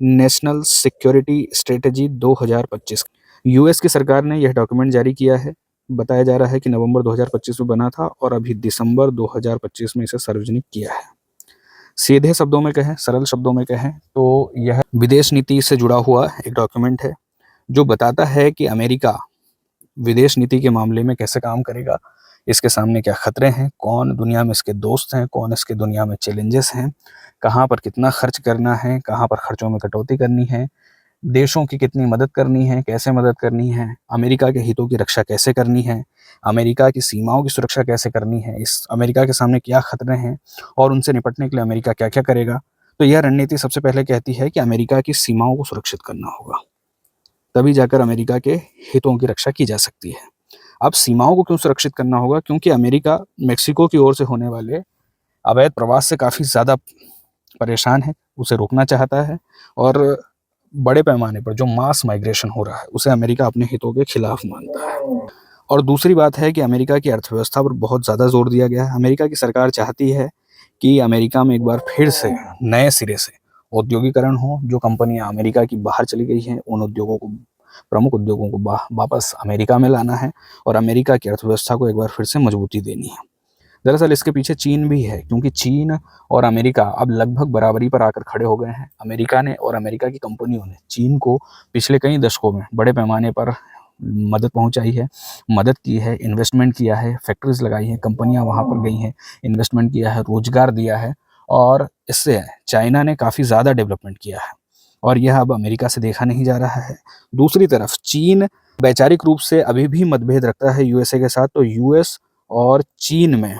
National security strategy 2025। US की सरकार ने यह डॉक्यूमेंट जारी किया है। बताया जा रहा है कि नवंबर 2025 में बना था और अभी दिसंबर 2025 में इसे सार्वजनिक किया है। सीधे शब्दों में कहें, सरल शब्दों में कहें तो यह विदेश नीति से जुड़ा हुआ एक डॉक्यूमेंट है जो बताता है कि अमेरिका विदेश नीति के मामले में कैसे काम करेगा, इसके सामने क्या खतरे हैं, कौन दुनिया में इसके दोस्त हैं, कौन इसके दुनिया में चैलेंजेस हैं, कहाँ पर कितना खर्च करना है, कहाँ पर खर्चों में कटौती करनी है, देशों की कितनी मदद करनी है, कैसे मदद करनी है, अमेरिका के हितों की रक्षा कैसे करनी है, अमेरिका की सीमाओं की सुरक्षा कैसे करनी है, इस अमेरिका के सामने क्या खतरे हैं और उनसे निपटने के लिए अमेरिका क्या क्या करेगा। तो यह रणनीति सबसे पहले कहती है कि अमेरिका की सीमाओं को सुरक्षित करना होगा, तभी जाकर अमेरिका के हितों की रक्षा की जा सकती है। अब सीमाओं को क्यों सुरक्षित करना होगा? क्योंकि अमेरिका मेक्सिको की ओर से होने वाले अवैध प्रवास से काफ़ी ज़्यादा परेशान है, उसे रोकना चाहता है और बड़े पैमाने पर जो मास माइग्रेशन हो रहा है उसे अमेरिका अपने हितों के खिलाफ मानता है। और दूसरी बात है कि अमेरिका की अर्थव्यवस्था पर बहुत ज़्यादा जोर दिया गया है। अमेरिका की सरकार चाहती है कि अमेरिका में एक बार फिर से नए सिरे से औद्योगिकरण हो। जो कंपनियां अमेरिका की बाहर चली गई हैं उन उद्योगों को, प्रमुख उद्योगों को वापस अमेरिका में लाना है और अमेरिका की अर्थव्यवस्था को एक बार फिर से मजबूती देनी है। दरअसल इसके पीछे चीन भी है, क्योंकि चीन और अमेरिका अब लगभग बराबरी पर आकर खड़े हो गए हैं। अमेरिका ने और अमेरिका की कंपनियों ने चीन को पिछले कई दशकों में बड़े पैमाने पर मदद पहुंचाई है, मदद की है, इन्वेस्टमेंट किया है, फैक्ट्रीज लगाई हैं, कंपनियां वहां पर गई हैं, इन्वेस्टमेंट किया है, रोजगार दिया है और इससे चाइना ने काफ़ी ज़्यादा डेवलपमेंट किया है और यह अब अमेरिका से देखा नहीं जा रहा है। दूसरी तरफ चीन वैचारिक रूप से अभी भी मतभेद रखता है यूएसए के साथ। तो यूएस और चीन में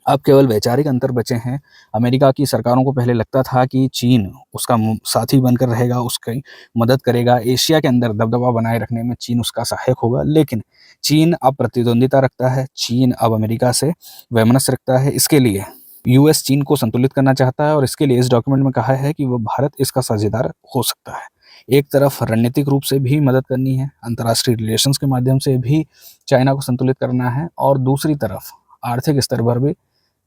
अब केवल वैचारिक अंतर बचे हैं। अमेरिका की सरकारों को पहले लगता था कि चीन उसका साथी बनकर रहेगा, उसकी मदद करेगा, एशिया के अंदर दबदबा बनाए रखने में चीन उसका सहायक होगा। लेकिन चीन अब प्रतिद्वंदिता रखता है, चीन अब अमेरिका से वैमनस्य रखता है। इसके लिए यूएस चीन को संतुलित करना चाहता है और इसके लिए इस डॉक्यूमेंट में कहा है कि वह भारत इसका साझेदार हो सकता है। एक तरफ रणनीतिक रूप से भी मदद करनी है, अंतर्राष्ट्रीय रिलेशंस के माध्यम से भी चाइना को संतुलित करना है और दूसरी तरफ आर्थिक स्तर पर भी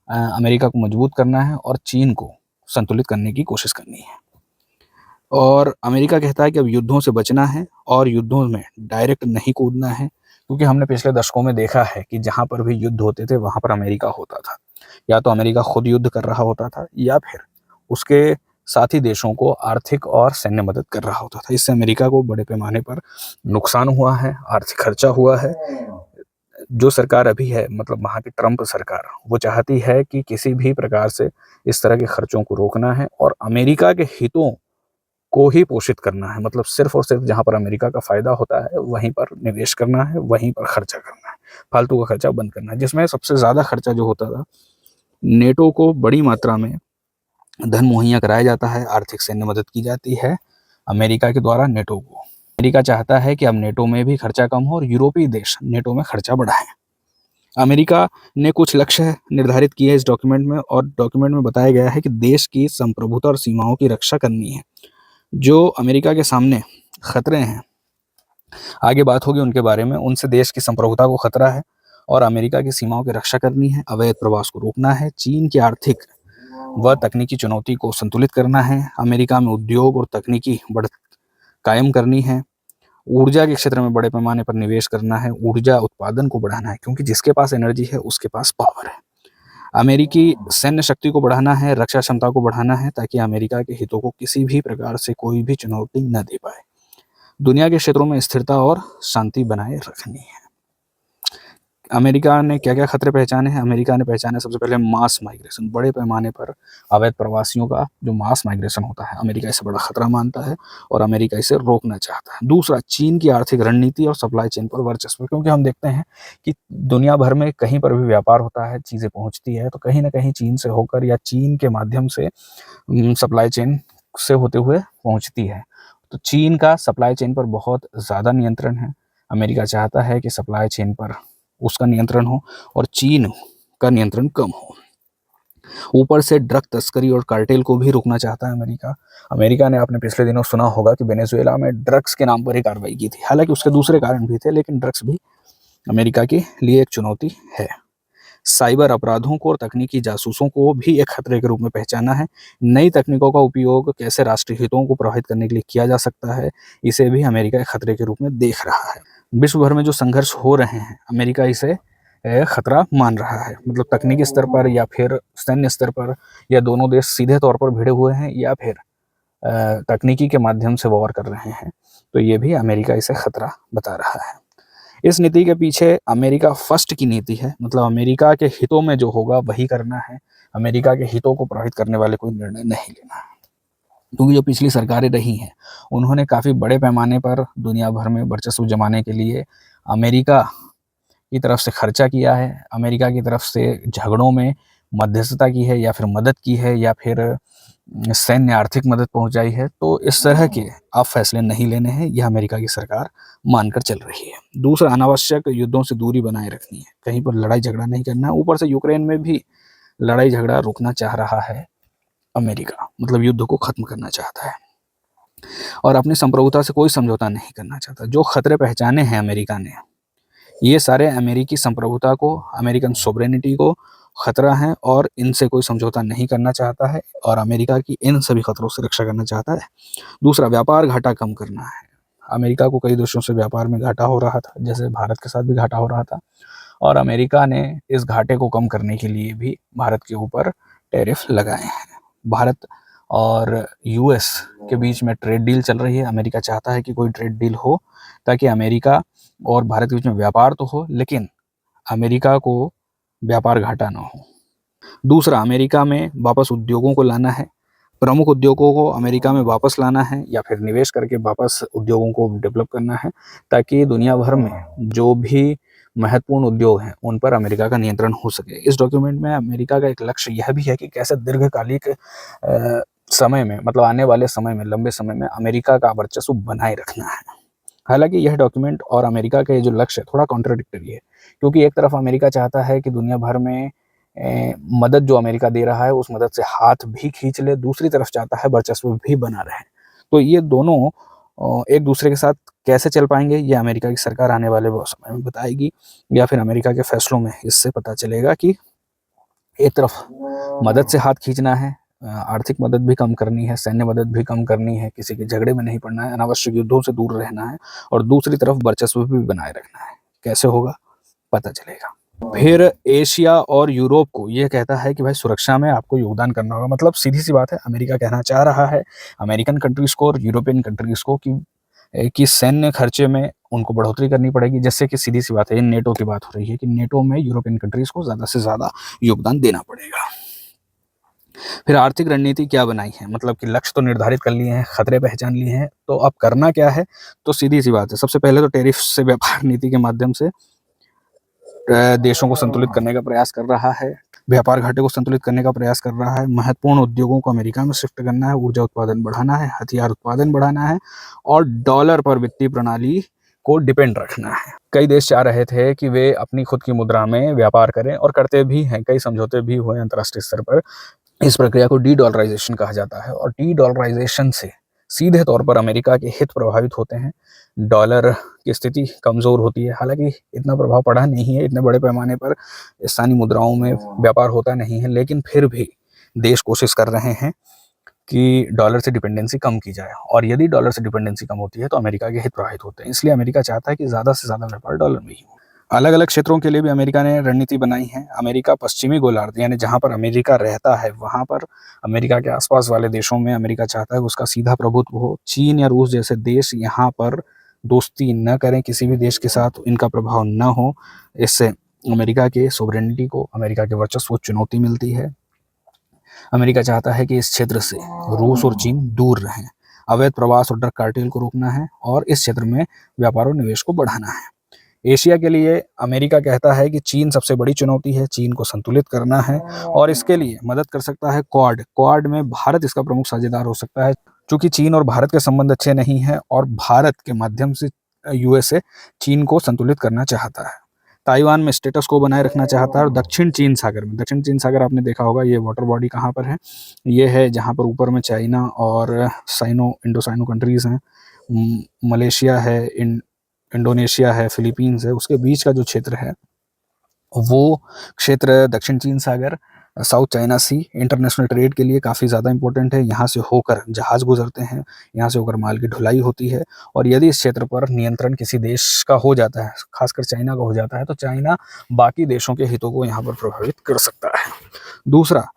अमेरिका को मजबूत करना है और चीन को संतुलित करने की कोशिश करनी है। और अमेरिका कहता है कि अब युद्धों से बचना है और युद्धों में डायरेक्ट नहीं कूदना है, क्योंकि हमने पिछले दशकों में देखा है कि जहां पर भी युद्ध होते थे वहां पर अमेरिका होता था। या तो अमेरिका खुद युद्ध कर रहा होता था या फिर उसके साथी देशों को आर्थिक और सैन्य मदद कर रहा होता था। इससे अमेरिका को बड़े पैमाने पर नुकसान हुआ है, आर्थिक खर्चा हुआ है। जो सरकार अभी है, मतलब वहाँ की ट्रंप सरकार, वो चाहती है कि किसी भी प्रकार से इस तरह के खर्चों को रोकना है और अमेरिका के हितों को ही पोषित करना है। मतलब सिर्फ और सिर्फ जहाँ पर अमेरिका का फायदा होता है वहीं पर निवेश करना है, वहीं पर खर्चा करना है, फालतू का खर्चा बंद करना है। जिसमें सबसे ज़्यादा खर्चा जो होता था, नेटो को बड़ी मात्रा में धन मुहैया कराया जाता है, आर्थिक सैन्य मदद की जाती है अमेरिका के द्वारा नेटो को। अमेरिका चाहता है कि अब नेटो में भी खर्चा कम हो और यूरोपीय देश नेटो में खर्चा बढ़ाएं। अमेरिका ने कुछ लक्ष्य निर्धारित किए इस डॉक्यूमेंट में और डॉक्यूमेंट में बताया गया है कि देश की संप्रभुता और सीमाओं की रक्षा करनी है। जो अमेरिका के सामने खतरे हैं, आगे बात होगी उनके बारे में, उनसे देश की संप्रभुता को खतरा है और अमेरिका की सीमाओं की रक्षा करनी है, अवैध प्रवास को रोकना है, चीन की आर्थिक व तकनीकी चुनौती को संतुलित करना है, अमेरिका में उद्योग और तकनीकी बढ़त कायम करनी है, ऊर्जा के क्षेत्र में बड़े पैमाने पर निवेश करना है, ऊर्जा उत्पादन को बढ़ाना है, क्योंकि जिसके पास एनर्जी है उसके पास पावर है। अमेरिकी सैन्य शक्ति को बढ़ाना है, रक्षा क्षमता को बढ़ाना है, ताकि अमेरिका के हितों को किसी भी प्रकार से कोई भी चुनौती न दे पाए। दुनिया के क्षेत्रों में स्थिरता और शांति बनाए रखनी है। अमेरिका ने क्या क्या खतरे पहचाने हैं? अमेरिका ने पहचाने सबसे पहले मास माइग्रेशन, बड़े पैमाने पर अवैध प्रवासियों का जो मास माइग्रेशन होता है, अमेरिका इसे बड़ा खतरा मानता है और अमेरिका इसे रोकना चाहता है। दूसरा, चीन की आर्थिक रणनीति और सप्लाई चेन पर वर्चस्व, क्योंकि हम देखते हैं कि दुनिया भर में कहीं पर भी व्यापार होता है, चीज़ें पहुँचती है तो कहीं ना कहीं चीन से होकर या चीन के माध्यम से सप्लाई चेन से होते हुए पहुँचती है। तो चीन का सप्लाई चेन पर बहुत ज़्यादा नियंत्रण है। अमेरिका चाहता है कि सप्लाई चेन पर उसका नियंत्रण हो और चीन का नियंत्रण कम हो। ऊपर से ड्रग तस्करी और कार्टेल को भी रोकना चाहता है अमेरिका। अमेरिका ने आपने पिछले दिनों सुना होगा कि वेनेजुएला में ड्रग्स के नाम पर ही कार्रवाई की थी। हालांकि उसके दूसरे कारण भी थे, लेकिन ड्रग्स भी अमेरिका के लिए एक चुनौती है। साइबर अपराधों को और तकनीकी जासूसों को भी एक खतरे के रूप में पहचाना है। नई तकनीकों का उपयोग कैसे राष्ट्रीय हितों को प्रभावित करने के लिए किया जा सकता है, इसे भी अमेरिका एक खतरे के रूप में देख रहा है। विश्व भर में जो संघर्ष हो रहे हैं, अमेरिका इसे खतरा मान रहा है। मतलब तकनीकी स्तर पर या फिर सैन्य स्तर पर, या दोनों देश सीधे तौर पर भिड़े हुए हैं या फिर तकनीकी के माध्यम से वॉर कर रहे हैं, तो ये भी अमेरिका इसे खतरा बता रहा है। इस नीति के पीछे अमेरिका फर्स्ट की नीति है। मतलब अमेरिका के हितों में जो होगा वही करना है, अमेरिका के हितों को प्रभावित करने वाले कोई निर्णय नहीं लेना है। क्योंकि जो पिछली सरकारें रही हैं, उन्होंने काफ़ी बड़े पैमाने पर दुनिया भर में वर्चस्व जमाने के लिए अमेरिका की तरफ से खर्चा किया है, अमेरिका की तरफ से झगड़ों में मध्यस्थता की है, या फिर मदद की है, या फिर सैन्य आर्थिक मदद पहुंचाई है। तो इस तरह के अब फैसले नहीं लेने हैं, यह अमेरिका की सरकार मानकर चल रही है। दूसरा, अनावश्यक युद्धों से दूरी बनाए रखनी है, कहीं पर लड़ाई झगड़ा नहीं करना है। ऊपर से यूक्रेन में भी लड़ाई झगड़ा रुकना चाह रहा है अमेरिका, मतलब युद्ध को खत्म करना चाहता है और अपनी संप्रभुता से कोई समझौता नहीं करना चाहता। जो खतरे पहचाने हैं अमेरिका ने, ये सारे अमेरिकी संप्रभुता को, अमेरिकन सोवरेनिटी को खतरा है और इनसे कोई समझौता नहीं करना चाहता है और अमेरिका की इन सभी खतरों से रक्षा करना चाहता है। दूसरा, व्यापार घाटा कम करना है। अमेरिका को कई देशों से व्यापार में घाटा हो रहा था, जैसे भारत के साथ भी घाटा हो रहा था, और अमेरिका ने इस घाटे को कम करने के लिए भी भारत के ऊपर टैरिफ लगाए हैं। भारत और यूएस के बीच में ट्रेड डील चल रही है। अमेरिका चाहता है कि कोई ट्रेड डील हो, ताकि अमेरिका और भारत के बीच में व्यापार तो हो, लेकिन अमेरिका को व्यापार घाटा ना हो। दूसरा, अमेरिका में वापस उद्योगों को लाना है। प्रमुख उद्योगों को अमेरिका में वापस लाना है, या फिर निवेश करके वापस उद्योगों को डेवलप करना है, ताकि दुनिया भर में जो भी महत्वपूर्ण उद्योग हैं उन पर अमेरिका का नियंत्रण हो सके। इस डॉक्यूमेंट में अमेरिका का एक लक्ष्य यह भी है कि कैसे दीर्घकालिक समय में, मतलब आने वाले समय में, लंबे समय में अमेरिका का वर्चस्व बनाए रखना है। हालांकि यह डॉक्यूमेंट और अमेरिका का ये जो लक्ष्य है थोड़ा कॉन्ट्राडिक्टरी है, क्योंकि एक तरफ अमेरिका चाहता है कि दुनिया भर में मदद जो अमेरिका दे रहा है उस मदद से हाथ भी खींच ले, दूसरी तरफ चाहता है वर्चस्व भी बना रहे। तो ये दोनों एक दूसरे के साथ कैसे चल पाएंगे, ये अमेरिका की सरकार आने वाले समय में बताएगी, या फिर अमेरिका के फैसलों में इससे पता चलेगा कि एक तरफ मदद से हाथ खींचना है, आर्थिक मदद भी कम करनी है, सैन्य मदद भी कम करनी है, किसी के झगड़े में नहीं पड़ना है, अनावश्यक युद्धों से दूर रहना है, और दूसरी तरफ वर्चस्व भी बनाए रखना है। कैसे होगा, पता चलेगा। फिर एशिया और यूरोप को यह कहता है कि भाई सुरक्षा में आपको योगदान करना होगा। मतलब सीधी सी बात है, अमेरिका कहना चाह रहा है अमेरिकन कंट्रीज को और यूरोपियन कंट्रीज को कि सैन्य खर्चे में उनको बढ़ोतरी करनी पड़ेगी। जैसे कि सीधी सी बात है, नेटो की बात हो रही है कि नेटो में यूरोपियन कंट्रीज को ज़्यादा से ज़्यादा योगदान देना पड़ेगा। फिर आर्थिक रणनीति क्या बनाई है, मतलब कि लक्ष्य तो निर्धारित कर लिए हैं, खतरे पहचान लिए हैं, तो अब करना क्या है। तो सीधी सी बात है, सबसे पहले तो टैरिफ से व्यापार नीति के माध्यम से देशों को संतुलित करने का प्रयास कर रहा है, व्यापार घाटे को संतुलित करने का प्रयास कर रहा है। महत्वपूर्ण उद्योगों को अमेरिका में शिफ्ट करना है, ऊर्जा उत्पादन बढ़ाना है, हथियार उत्पादन बढ़ाना है, और डॉलर पर वित्तीय प्रणाली को डिपेंड रखना है। कई देश चाह रहे थे कि वे अपनी खुद की मुद्रा में व्यापार करें, और करते भी हैं, कई समझौते भी हुए अंतर्राष्ट्रीय स्तर पर। इस प्रक्रिया को डी डॉलराइजेशन कहा जाता है, और डी डॉलराइजेशन से सीधे तौर पर अमेरिका के हित प्रभावित होते हैं, डॉलर की स्थिति कमज़ोर होती है। हालांकि इतना प्रभाव पड़ा नहीं है, इतने बड़े पैमाने पर स्थानीय मुद्राओं में व्यापार होता नहीं है, लेकिन फिर भी देश कोशिश कर रहे हैं कि डॉलर से डिपेंडेंसी कम की जाए, और यदि डॉलर से डिपेंडेंसी कम होती है तो अमेरिका के हित प्रभावित होते हैं। इसलिए अमेरिका चाहता है कि ज़्यादा से ज़्यादा व्यापार डॉलर में ही हो। अलग अलग क्षेत्रों के लिए भी अमेरिका ने रणनीति बनाई है। अमेरिका पश्चिमी गोलार्ध, यानी जहां पर अमेरिका रहता है वहां पर अमेरिका के आसपास वाले देशों में अमेरिका चाहता है उसका सीधा प्रभुत्व हो। चीन या रूस जैसे देश यहाँ पर दोस्ती न करें, किसी भी देश के साथ इनका प्रभाव न हो। इससे अमेरिका के सोवरेनिटी को, अमेरिका के वर्चस्व को चुनौती मिलती है। अमेरिका चाहता है कि इस क्षेत्र से रूस और चीन दूर रहें। अवैध प्रवास और ड्रग कार्टेल को रोकना है, और इस क्षेत्र में व्यापार और निवेश को बढ़ाना है। एशिया के लिए अमेरिका कहता है कि चीन सबसे बड़ी चुनौती है, चीन को संतुलित करना है, और इसके लिए मदद कर सकता है क्वाड। क्वाड में भारत इसका प्रमुख साझेदार हो सकता है, क्योंकि चीन और भारत के संबंध अच्छे नहीं हैं, और भारत के माध्यम से यूएसए चीन को संतुलित करना चाहता है। ताइवान में स्टेटस को बनाए रखना चाहता है, और दक्षिण चीन सागर में, दक्षिण चीन सागर आपने देखा होगा, ये वाटर बॉडी कहाँ पर है, ये है जहाँ पर ऊपर में चाइना और इंडो साइनो कंट्रीज हैं, मलेशिया है, इंडोनेशिया है, फिलीपींस है, उसके बीच का जो क्षेत्र है वो क्षेत्र दक्षिण चीन सागर, साउथ चाइना सी इंटरनेशनल ट्रेड के लिए काफ़ी ज़्यादा इंपॉर्टेंट है। यहाँ से होकर जहाज़ गुजरते हैं, यहाँ से होकर माल की ढुलाई होती है, और यदि इस क्षेत्र पर नियंत्रण किसी देश का हो जाता है, खासकर चाइना का हो जाता है, तो चाइना बाकी देशों के हितों को यहाँ पर प्रभावित कर सकता है। दूसरा,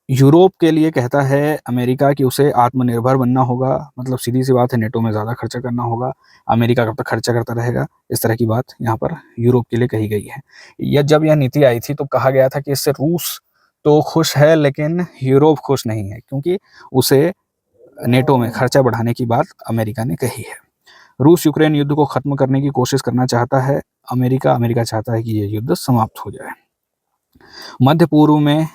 यूरोप के लिए कहता है अमेरिका कि उसे आत्मनिर्भर बनना होगा, मतलब सीधी सी बात है, नेटो में ज़्यादा खर्चा करना होगा। अमेरिका कब तक खर्चा करता रहेगा, इस तरह की बात यहाँ पर यूरोप के लिए कही गई है। जब यह नीति आई थी तो कहा गया था कि इससे रूस तो खुश है लेकिन यूरोप खुश नहीं है, क्योंकि उसे नेटो में खर्चा बढ़ाने की बात अमेरिका ने कही है। रूस यूक्रेन युद्ध को खत्म करने की कोशिश करना चाहता है, अमेरिका चाहता है कि यह युद्ध समाप्त हो जाए। मध्य पूर्व में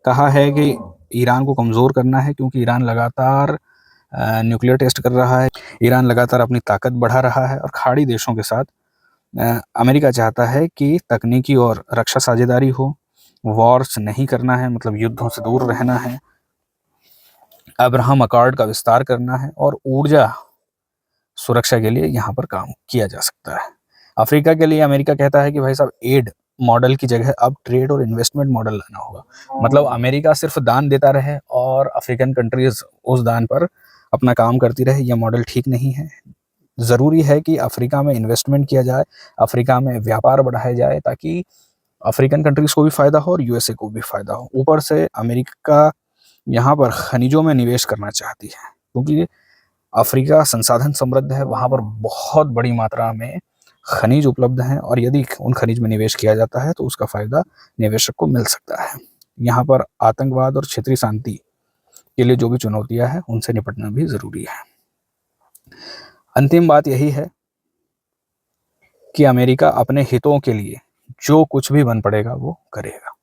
कहा है कि ईरान को कमज़ोर करना है, क्योंकि ईरान लगातार न्यूक्लियर टेस्ट कर रहा है, ईरान लगातार अपनी ताकत बढ़ा रहा है, और खाड़ी देशों के साथ अमेरिका चाहता है कि तकनीकी और रक्षा साझेदारी हो, वॉर्स नहीं करना है, मतलब युद्धों से दूर रहना है, अब्राहम अकॉर्ड का विस्तार करना है, और ऊर्जा सुरक्षा के लिए यहाँ पर काम किया जा सकता है। अफ्रीका के लिए अमेरिका कहता है कि भाई साहब, एड मॉडल की जगह अब ट्रेड और इन्वेस्टमेंट मॉडल लाना होगा। मतलब अमेरिका सिर्फ दान देता रहे और अफ्रीकन कंट्रीज उस दान पर अपना काम करती रहे, यह मॉडल ठीक नहीं है। ज़रूरी है कि अफ्रीका में इन्वेस्टमेंट किया जाए, अफ्रीका में व्यापार बढ़ाया जाए, ताकि अफ्रीकन कंट्रीज को भी फ़ायदा हो और यूएसए को भी फ़ायदा हो। ऊपर से अमेरिका यहाँ पर खनिजों में निवेश करना चाहती है, क्योंकि अफ्रीका संसाधन समृद्ध है, वहाँ पर बहुत बड़ी मात्रा में खनिज उपलब्ध हैं, और यदि उन खनिज में निवेश किया जाता है तो उसका फ़ायदा निवेशक को मिल सकता है। यहाँ पर आतंकवाद और क्षेत्रीय शांति के लिए जो भी चुनौतियाँ हैं, उनसे निपटना भी ज़रूरी है। अंतिम बात यही है कि अमेरिका अपने हितों के लिए जो कुछ भी बन पड़ेगा वो करेगा।